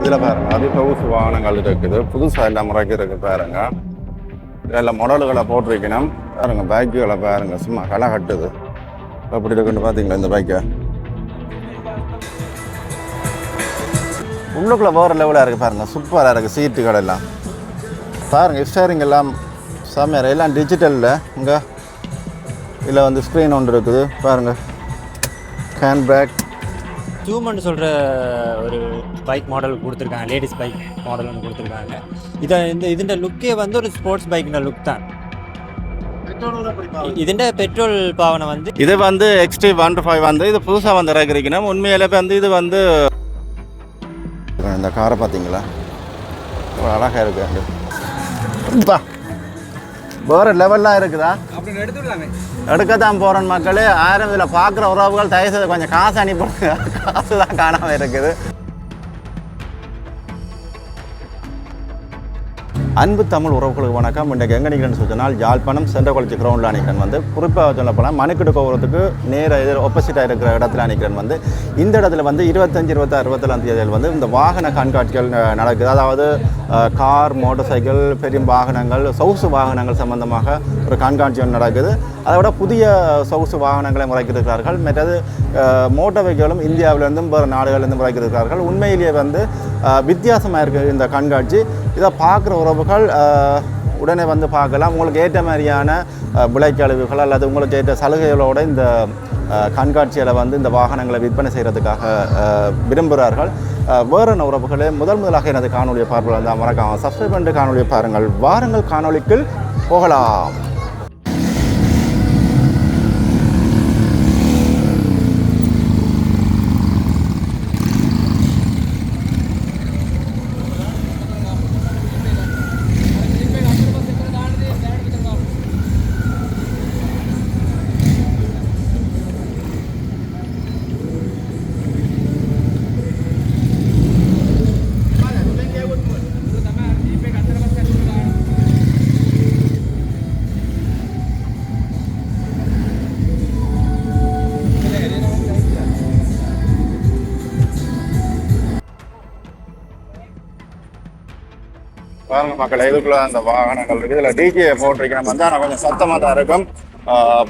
இதில் பாருங்க அது சொகுசு வாகனங்கள் இருக்குது, புதுசாக எல்லாம் முறைக்கு இருக்குது பாருங்க. இதில் மாடல்களை போட்டிருக்கணும் பாருங்க. பைக்குகளை பாருங்க, சும்மா களை கட்டுது. எப்படி இருக்குன்னு பார்த்தீங்களா இந்த பைக்கை? உள்ளுக்குள்ளே போகிற லெவலாக இருக்குது பாருங்க, சூப்பராக இருக்குது. சீட்டுகள் எல்லாம் பாருங்க, ஸ்டேரிங் எல்லாம் செம்மையாக எல்லாம் டிஜிட்டலில். இங்கே இதில் வந்து ஸ்க்ரீன் ஒன்று இருக்குது பாருங்கள். ஹேண்ட் பேக் ஜூம்னு சொல்கிற ஒரு பைக் மாடல் கொடுத்துருக்காங்க, லேடிஸ் பைக் மாடல் ஒன்று கொடுத்துருக்காங்க. இதுண்ட லுக்கே வந்து ஒரு ஸ்போர்ட்ஸ் பைக்கின லுக் தான். இதுண்ட பெட்ரோல் பாவனை வந்து இது வந்து XT 125 வந்து இது புதுசாக வந்து இறக்கிருக்கணும். உண்மையிலே வந்து இது வந்து இந்த காரை பார்த்தீங்களா, அழகாக இருக்குது. வேறு லெவல்லாம் இருக்குதா? எடுக்கத்தான் போகிறேன் மக்களே. ஆயிரம் இதில் பார்க்குற உறவுகள் தயவுசெய்து கொஞ்சம் காசு அனுப்பிடுங்க, காசு தான் காணாமல் இருக்குது. அன்பு தமிழ் உறவுகளுக்கு வணக்கம். இன்றைக்கு எங்கே நிற்கிறேன்னு சொன்னால் யாழ்ப்பாணம் சென்ட்ரல் காலேஜ் கிரவுண்டில் நிற்கிறேன். வந்து குறிப்பாக சொல்ல போனால் மணிக்கிட்டு கோபுரத்துக்கு நேர ஆப்போசிட்டாக இருக்கிற இடத்துல நிற்கிறேன். வந்து இந்த இடத்துல வந்து 25, 26, 27 தேதியில் வந்து இந்த வாகன கண்காட்சிகள் நடக்குது. அதாவது கார், மோட்டார் சைக்கிள், பெரிய வாகனங்கள், சொகுசு வாகனங்கள் சம்பந்தமாக ஒரு கண்காட்சிகள் நடக்குது. அதை விட புதிய சொகுசு வாகனங்களை முறைக்கிறார்கள். மற்றது மோட்டார் வெஹிக்கிளும் இந்தியாவிலேருந்தும் வேறு நாடுகளிலிருந்து முறைக்கிறார்கள். உண்மையிலேயே வந்து வித்தியாசமாக இருக்குது இந்த கண்காட்சி. இதை பார்க்குற உறவுகள் உடனே வந்து பார்க்கலாம். உங்களுக்கு ஏற்ற மாதிரியான விலைக்கழிவுகள் அல்லது உங்களுக்கு ஏற்ற சலுகைகளோடு இந்த கண்காட்சியில் வந்து இந்த வாகனங்களை விற்பனை செய்கிறதுக்காக விரும்புகிறார்கள். வேறு உறவுகளே முதலாக எனது காணொலியை பார்ப்பது வந்து மறக்காமல் சப்ஸ்கிரைப் பண்ணிட்டு காணொலியை பாருங்கள். வாருங்கள் காணொலிக்குள் போகலாம். பாருங்க மக்கள், இதுக்குள்ள அந்த வாகனங்கள் இருக்குது. இதில் டிஜே போட்டிருக்கேன் வந்து, ஆனால் கொஞ்சம் சத்தமாக தான் இருக்கும்.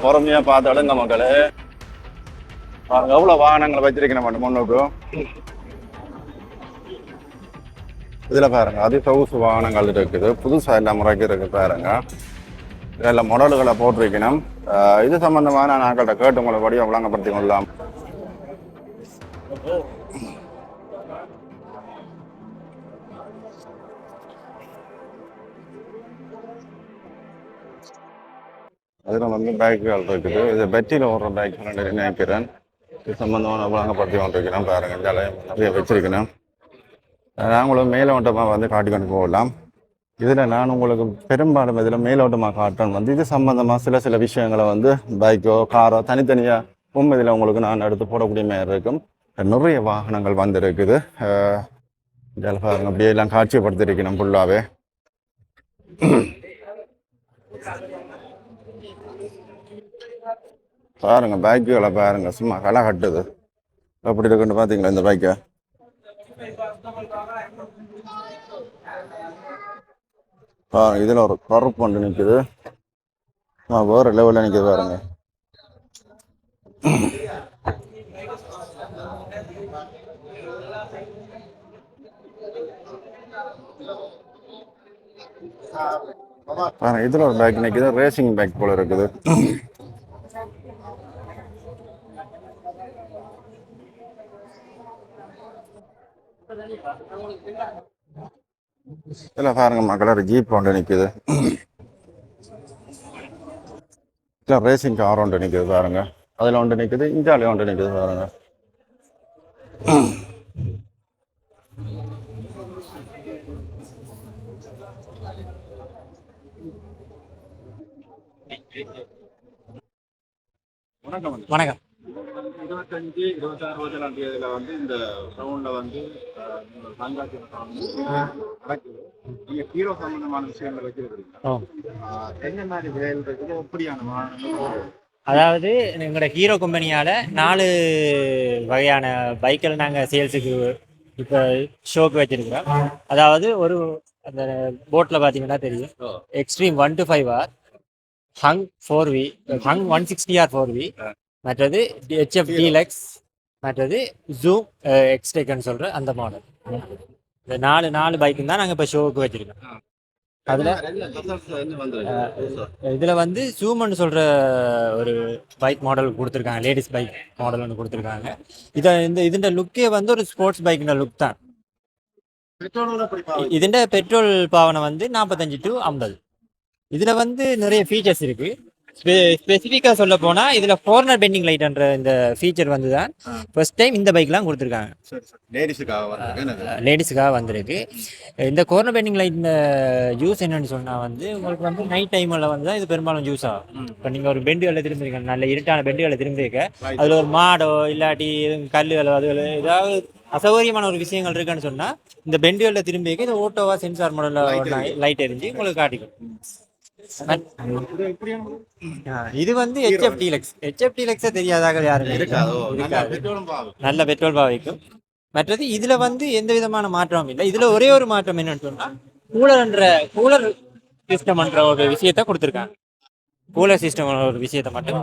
பொறுமையாக பார்த்து எடுங்க மக்களே. பாருங்க எவ்வளோ வாகனங்களை வச்சிருக்கேன் மட்டும் முன்னுக்கு. இதில் பாருங்க அது சொகுசு வாகனங்கள் இருக்குது, புதுசாக எல்லாம் முறைக்கு இருக்குது பாருங்க. இதில் மாடல்களை போட்டிருக்கணும். இது சம்பந்தமான நாட்கள்கிட்ட கேட்டு உங்களை படியும் விளங்கப்படுத்தி கொள்ளலாம். அதில் வந்து பைக்குகள் இருக்குது. இது பெட்டியில் ஓடுற பைக்குகள் நினைக்கிறேன். இது சம்பந்தமான விளங்கப்படுத்தி கொண்டிருக்கிறேன் பாருங்க. நிறைய வச்சிருக்கணும். நாங்களும் மேலோட்டமாக வந்து காட்டிக்கொண்டு போகலாம். இதில் நான் உங்களுக்கு பெரும்பாலும் இதில் மேலோட்டமாக காட்டுறேன் வந்து இது சம்பந்தமாக சில விஷயங்களை வந்து பைக்கோ காரோ தனித்தனியாக இதில் உங்களுக்கு நான் எடுத்து போடக்கூடிய மாதிரி இருக்கும். நிறைய வாகனங்கள் வந்து இருக்குது. இதில் பாருங்க அப்படியே எல்லாம் காட்சிப்படுத்திருக்கணும் ஃபுல்லாகவே. பாருங்க பைக்குகளை பாருங்க, சும்மா களை கட்டுது. எப்படி இருக்குன்னு பார்த்தீங்களா இந்த பைக்கை? பாருங்க இதில் ஒரு கருப்பு ஒன்று நிற்குது, வேறு லெவலில் நிற்குது பாருங்க. பாருங்க இதில் ஒரு பைக் நிற்குது, ரேசிங் பைக் போல இருக்குது. இதில் பாருங்க மக்கள், ஒரு ஜீப் ஒன்று நிற்குது. இல்லை ரேசிங் கார் ஒன்று நிற்குது பாருங்க. அதில் ஒன்று நிற்குது, இந்தியாவிலே ஒன்று நிற்குது பாருங்க. வணக்கம். 25, 26, 27 தேதியில வந்து இந்த கிரவுண்ட்ல வந்து கண்காட்சி நடக்குது. நீங்க ஹீரோ சம்பந்தமான விஷயங்கள் வச்சிருக்கீங்க. என்ன மாதிரி வேலை இருக்குது, எப்படியான வாகனங்கள்? அதாவது எங்களோட ஹீரோ கம்பெனியால் 4 வகையான பைக்கில் நாங்கள் சேல்ஸுக்கு இப்போ ஷோக்கு வச்சிருக்கிறோம். அதாவது ஒரு அந்த போட்டில் பார்த்தீங்கன்னா தெரியும், extreme 1 to 5 R, hunk 4V, hunk 160R 4V, மற்றது ஹெச்எஃப் டீலக்ஸ், மற்றது ஜூம் எக்ஸ்டெக்னு சொல்கிற அந்த மாடல். இந்த நாலு பைக்கு தான் நாங்கள் இப்போ ஷோவுக்கு வச்சுருக்கோம். அதில் இதில் வந்து ஜூம்னு சொல்கிற ஒரு பைக் மாடல் கொடுத்துருக்காங்க, லேடிஸ் பைக் மாடல் ஒன்று கொடுத்துருக்காங்க. இதுண்ட லுக்கே வந்து ஒரு ஸ்போர்ட்ஸ் பைக்குன்ற லுக் தான். இதுண்ட பெட்ரோல் பாவனை வந்து 45 to 50. இதில் வந்து நிறைய ஃபீச்சர்ஸ் இருக்குது. ஸ்பெசிஃபிக்காக சொல்ல போனால் இதில் கார்னர் பெண்டிங் லைட்ன்ற இந்த ஃபீச்சர் வந்து தான் ஃபர்ஸ்ட் டைம் இந்த பைக்லாம் கொடுத்துருக்காங்க. லேடிஸுக்காக வந்திருக்கு. இந்த கார்னர் பெண்டிங் லைட் யூஸ் என்னன்னு சொன்னால் வந்து உங்களுக்கு வந்து நைட் டைமில் வந்து தான் இது பெரும்பாலும் யூஸ் ஆகும். இப்போ நீங்கள் ஒரு பெண்டுகளை திரும்பிருக்க, நல்ல இருட்டான பெண்டுகளை திரும்பிருக்க, அதில் ஒரு மாடோ இல்லாட்டி கல்லுகளோ அதுகளோ ஏதாவது அசௌகரியமான ஒரு விஷயங்கள் இருக்குன்னு சொன்னால் இந்த பெண்டுகளில் திரும்பிக்க இது ஓட்டோவா சென்சார் மாடலில் லைட் எரிஞ்சு உங்களுக்கு காட்டிக்கும். இது வந்து ஹெச்எஃப் டீலக்ஸே தெரியாதாக யாருமே இருக்காது. நல்ல பெட்ரோல் பாவிக்கும். மற்றது இதுல வந்து எந்த விதமான மாற்றமும் இல்லை. இதுல ஒரே ஒரு மாற்றம் என்னன்னு சொன்னா கூலர் சிஸ்டம்ன்ற ஒரு விஷயத்த கொடுத்துருக்காங்க. கூலர் சிஸ்டம் ஒரு விஷயத்த மட்டும்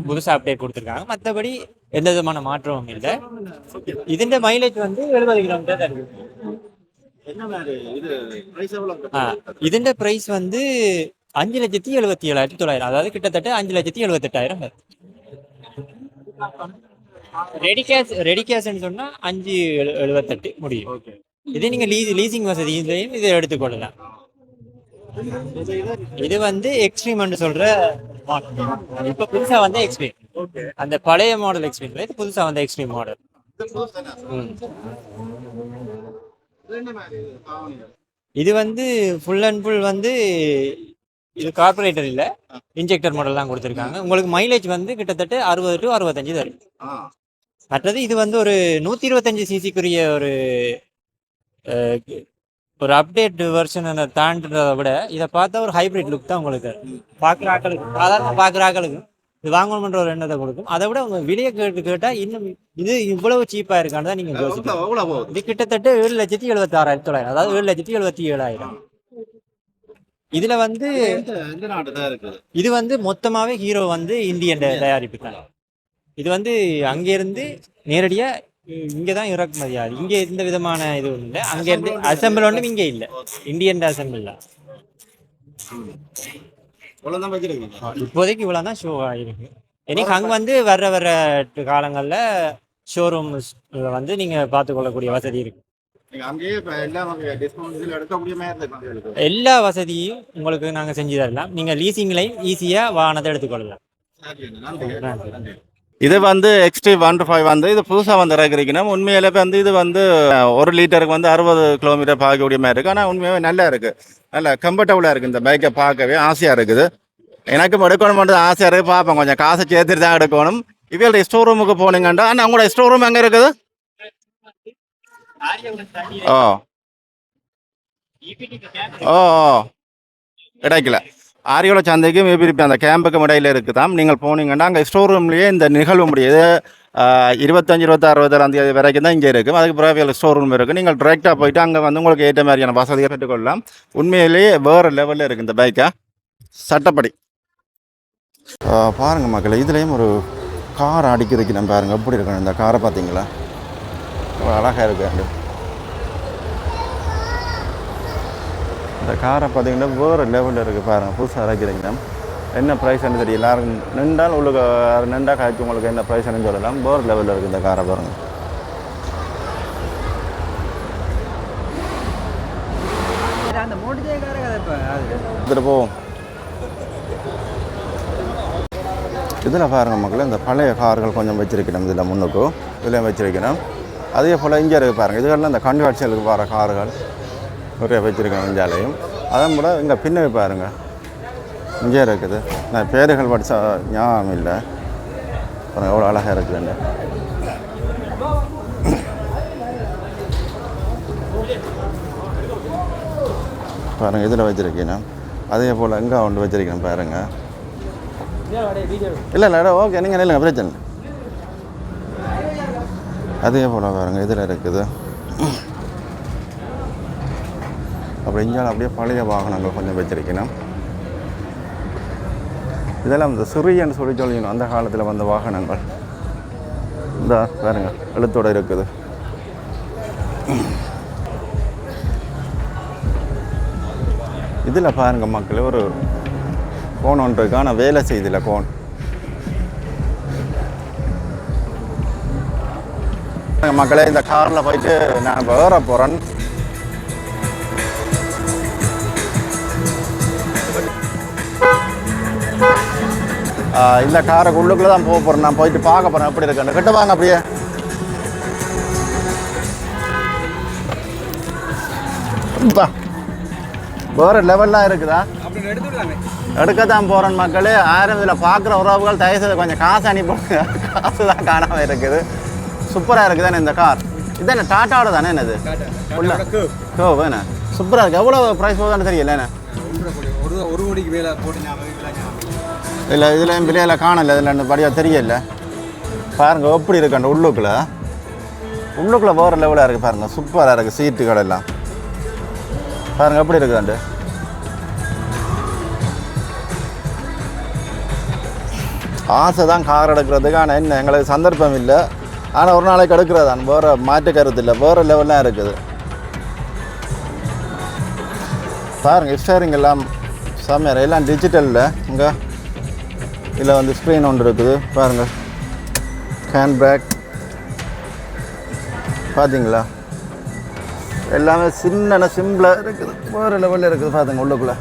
புதுசாக அப்டேட் கொடுத்துருக்காங்க. மற்றபடி எந்த விதமான மாற்றமும் இல்லை. இதுன்ற மைலேஜ் வந்து 70 கிலோமீட்டர் தருது. இதுன்ற பிரைஸ் வந்து 5,77,900, அதாவது கிட்டத்தட்ட 5,78,000. ரெடி கேஷ்ன்னு சொன்னா 5,78 முடியும். இதே நீங்க லீசிங் வசதி இதை எடுத்துக்கொள்ளலாம். இது வந்து எக்ஸ்ட்ரீம்னு சொல்ற மாடல். இப்ப புதுசா வந்து எக்ஸ்ட்ரீம், அந்த பழைய மாடல் எக்ஸ்ட்ரீம், இது புதுசா வந்து எக்ஸ்ட்ரீம் மாடல். இது வந்து ஃபுல் அண்ட் ஃபுல் வந்து இது கார்பரேட்டர் இல்லை, இன்ஜெக்டர் மாடல் தான் கொடுத்துருக்காங்க. உங்களுக்கு மைலேஜ் வந்து கிட்டத்தட்ட 60 to 65 தரும். மற்றது இது வந்து ஒரு 125 சிசிக்குரிய ஒரு அப்டேட் வெர்ஷன் தாண்டதை விட இதை பார்த்தா ஒரு ஹைப்ரிட் லுக் தான் உங்களுக்கு பார்க்குற ஆக்களுக்கு, சாதாரண பார்க்குற ஆக்களுக்கு இது வாங்கணுன்ற ஒரு எண்ணத்தை கொடுக்கும். அதை விட உங்க விலையை கேட்டால் இன்னும் இது இவ்வளவு சீப்பாக இருக்கான்னு தான் நீங்கள் யோசிக்கலாம். இது கிட்டத்தட்ட 7,76,900, அதாவது 7,77,000. இதுல வந்து இது வந்து மொத்தமாவே ஹீரோ வந்து இந்தியன் தயாரிப்பு தான். இது வந்து அங்கிருந்து நேரடியா இங்கதான் இறக்குமதி ஆகுது. இங்க எந்த விதமான இது இல்லை. அங்க இருந்து அசம்பிள் ஒன்றும் இங்க இல்லை, இந்தியன் அசம்பிள் தான். இப்போதைக்கு இவ்வளவுதான் ஷோ ஆயிருக்கு. எனக்கு அங்க வந்து வர்ற காலங்கள்ல ஷோரூம் வந்து நீங்க பார்த்துக்கொள்ளக்கூடிய வசதி இருக்கு. எல்லா வசதியும் உங்களுக்கு நாங்க செஞ்சு தரலாம். நீங்க லீசிங்லையும் ஈஸியா வாகனத்தை எடுத்துக்கொள்ளலாம். இது வந்து எக்ஸ்ட்ரீம் 1 to 5 வந்து இது புதுசாக வந்து இறக்குறீங்கன்னா உண்மையில வந்து இது வந்து 1 லிட்டருக்கு வந்து 60 கிலோமீட்டர் பார்க்கக்கூடிய மாதிரி இருக்குது. ஆனால் உண்மையாகவே நல்லா இருக்குது, நல்லா கம்ஃபர்டபுளாக இருக்குது. இந்த பைக்கை பார்க்கவே ஆசையாக இருக்குது. எனக்கும் எடுக்கணும் மட்டும் ஆசையாக இருக்குது. பார்ப்பேன், கொஞ்சம் காசை சேர்த்துட்டு தான் எடுக்கணும். இவங்களோட ஸ்டோர் ரூமுக்கு போனீங்கன்னா, ஆனால் உங்களோட ஸ்டோர் ரூம் எங்கே இருக்குது? ஓ ஓ கிடைக்கல. ஆரியோல சந்தைக்கு மேபி அந்த கேம்புக்கு இடையில இருக்குதான். நீங்கள் போனீங்கன்னா அங்கே ஸ்டோர் ரூம்லேயே இந்த நிகழ்வு முடியுது. 25, 26, 27 தேதி வரைக்கும் தான் இங்கே இருக்குது. அதுக்கு பிறகு ஸ்டோர் ரூம் இருக்குது. நீங்கள் டிரெக்டாக போயிட்டு அங்கே வந்து உங்களுக்கு ஏற்ற மாதிரியான வசதியை பெற்றுக்கொள்ளலாம். உண்மையிலேயே வேறு லெவலில் இருக்குது இந்த பைக்கை சட்டப்படி. பாருங்கள் மக்கள், இதுலேயும் ஒரு கார் அடிக்கிறதுக்கு நம்ம பாருங்கள் எப்படி இருக்கணும். இந்த காரை பார்த்தீங்களா, அழகாக இருக்கு. இந்த காரை பார்த்தீங்கன்னா வேறு லெவலில் இருக்குது பாருங்கள். புதுசாக இறக்கிறீங்கன்னா என்ன ப்ரைஸ்ன்னு தெரியல. எல்லாரும் நின்றால் உங்களுக்கு நின்றா காய்ச்சி உங்களுக்கு என்ன ப்ரைஸ்ன்னு சொல்லலாம். வேறு லெவலில் இருக்குது இந்த காரை பாருங்கள். இதில் போவோம். இதில் பாருங்கள் மக்கள், இந்த பழைய கார்கள் கொஞ்சம் வச்சுருக்கணும். இதில் முன்னுக்கும் இதில் வச்சுருக்கணும். அதே போல் இங்கே இருக்குது பாருங்கள். இதுகளில் இந்த கன்வெர்ஷனுக்கு வர கார்கள் நிறைய வச்சுருக்கேன் இந்தியாலையும். அதன் கூட இங்கே பின்னாடி பாருங்கள், இங்கே இருக்குது. நான் பேருகள் படித்தா ஞாபகம் இல்லை. பாருங்கள் எவ்வளோ அழகாக இருக்குதுங்க. பாருங்கள் இதில் வச்சுருக்கேன். அதே போல் இங்கே ஒன்று வச்சுருக்கேன் பாருங்கள். இல்லை ஓகே, நீங்கள் இல்லைங்க பிரச்சனை. அதே போல் பாருங்கள் இதில் இருக்குது. அப்படி இங்கே அப்படியே பழைய வாகனங்கள் கொஞ்சம் வச்சிருக்கணும். இதெல்லாம் இந்த சிறியன்னு சொல்லணும் அந்த காலத்தில் வந்த வாகனங்கள். இந்த பாருங்க எழுத்தோடு இருக்குது. இதில் பாருங்க மக்கள் ஒரு கோன் ஒன்று இருக்கு. ஆனால் வேலை செய்தில்லை கோன். மக்களே இந்த காரில் போயிட்டு நான் வேற போகிறேன். இந்த காருக்கு உள்ளுக்குள்ளே தான் போக போகிறேன். நான் போயிட்டு பார்க்க போகிறேன் எப்படி இருக்குன்னு. கிட்ட வாங்க அப்படியே. வேறு லெவல்லாம் இருக்குதா? எடுக்கத்தான் போகிறேன் மக்களே. ஆயிரம் இதில் பார்க்குற உறவுகள் தயவுசெய்து கொஞ்சம் காசு அனுப்பிடுங்க. காசு தான் காணாமல் இருக்குது. சூப்பராக இருக்குது தானே இந்த கார். இதானே டாட்டாவோட தானே என்னது கோ வேணே சூப்பராக இருக்குது. எவ்வளோ ப்ரைஸ் போகுதுன்னு தெரியல என்ன? 1 கோடிக்கு மேலே போட்டு இல்லை இதில் என் பிள்ளைகளை காணலை. இதில் இந்த படியாக தெரியல. பாருங்கள் எப்படி இருக்கு அந்த உள்ளுக்குள்ளே வேறு லெவலாக இருக்குது. பாருங்கள் சூப்பராக இருக்குது. சீட்டுகள் எல்லாம் பாருங்கள் எப்படி இருக்குதாண்டு. ஆசை தான் கார் எடுக்கிறதுக்கு. ஆனால் என்ன எங்களுக்கு சந்தர்ப்பம் இல்லை. ஆனால் ஒரு நாளைக்கு எடுக்கிறது தான். வேறு மாற்று கருத்து இல்லை. வேறு லெவல்லாம் இருக்குது. பாருங்கள் ஸ்டேரிங் எல்லாம் செம்மையாக எல்லாம் டிஜிட்டலில். இங்கே இதில் வந்து ஸ்க்ரீன் ஒன்று இருக்குது பாருங்கள். ஹேண்ட் பேக் பார்த்தீங்களா? எல்லாமே சின்ன சிம்பிளாக இருக்குது. வேறு லெவலில் இருக்குது. பார்த்துங்க உள்ளுக்குள்ளே